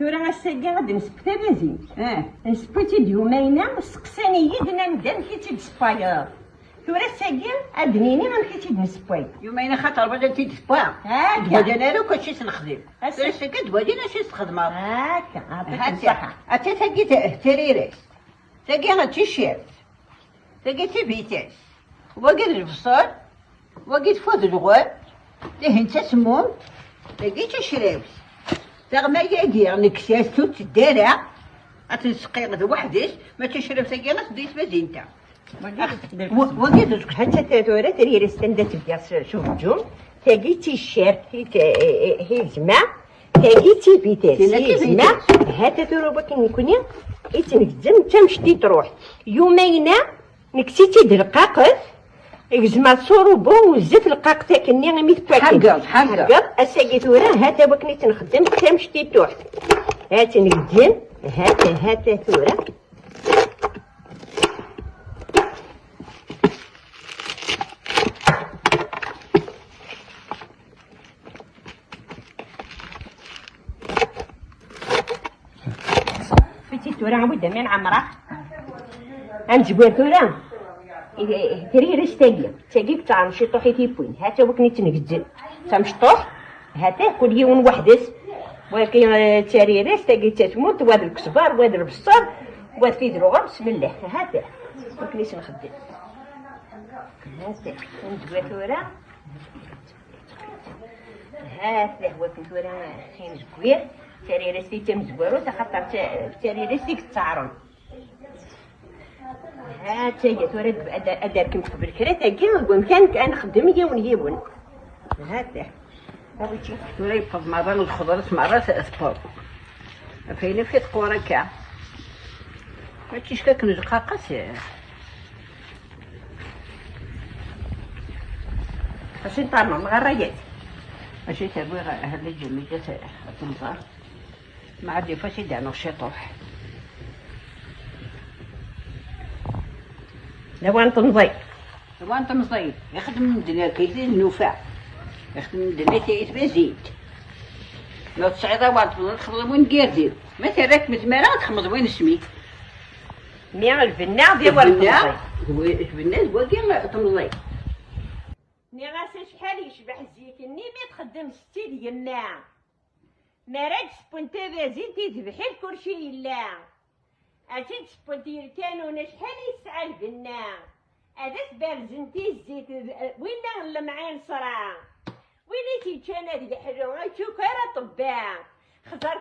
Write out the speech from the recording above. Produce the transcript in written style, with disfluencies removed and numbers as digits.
ثورة الساقي غادي نسبت بازين نسبتي ديومينا سقساني يدنا ندان كي تيدسبايا ثورة الساقي ادنيني ما كي نسباي يومين خاطر بدا تيدسبا هاكا دواجنا لو كلشي تنخدم ثورة الساقي دواجنا شي تخدمها هاكا عطيك الصحة أتا تاقي تريريس تاقي غاتيشيرت تاقي تيبيتاس واقي البصل واقي تفوز الغول لهن تسموم تاقي تشريبس تغمى ياقي نكساس توت الدارع غتنسقي غد وحدش ما تشرب تاقي غتديس بزينتا واقي دوك حتى ثورة تريريس تندا تبدا شوف الجون تاقي تيشيرت هي زما تاقي تيبيتاس هي زما هاتا ثورة باكي نكوني يتنقدم تمشتي تروح يومينا نكسيتي دلقاقت إجزما صوروبو وزيت القاق تاكني غيمي تاكل حقا أساقي ثورة هاتا باكني تنخدم تمشتي تروح هاتا نقدم هاتا ثورة ثورة عبودة من عمرة غنجبوها ثورة تريريس تاقي تاع مشطوح يتيبوين هاتا وكني تنقدم تاع مشطوح هاتا كل يوم وحدس ولكن تريريس تاقي تتموت وهذا الكسبار وهذا البصار وهذا في دروغه بسم الله هاتا وكني تنخدم هاتا نجبوها ثورة هاتا هو ثورة خين زكوير تريريس تمزوارو تخطر تريريس تعرض هاتا هي ثورة أداركم قبل كرا تاقي وإمكانك أنا خدم يون هاتا هاويتي ثورة يبقى مرة الخضرة مرة تأثبر فين في تقورة كاع ماشيش كاك نزقاقس أشي نطرمو من غير ماشي تابوي هاد الجميع تنظر ما عاد يفاسي دعنا الشطوح لوان تنضي لوان تنضي يخدم من الدنيا كيزيد النفاع يخدم من الدنيا تيت بزيت لو تصعيد وان تخمض وين كيردير ما تراك مزمارة تخمض وين سميت ميا الفناع ديال الفناع واقي تنضي ني غاسا شحال يشبح الزيت ني ما تخدم ستي ديال الناع مراد سبونتا بازين تيذبحي الكرشي يلا أجد سبونتي كانونا شحال يسعى البناء هذا تبارزنتي الزيت وين اللمعين صرا وين تيجانا ذي الحلوة شكرا طباع خزر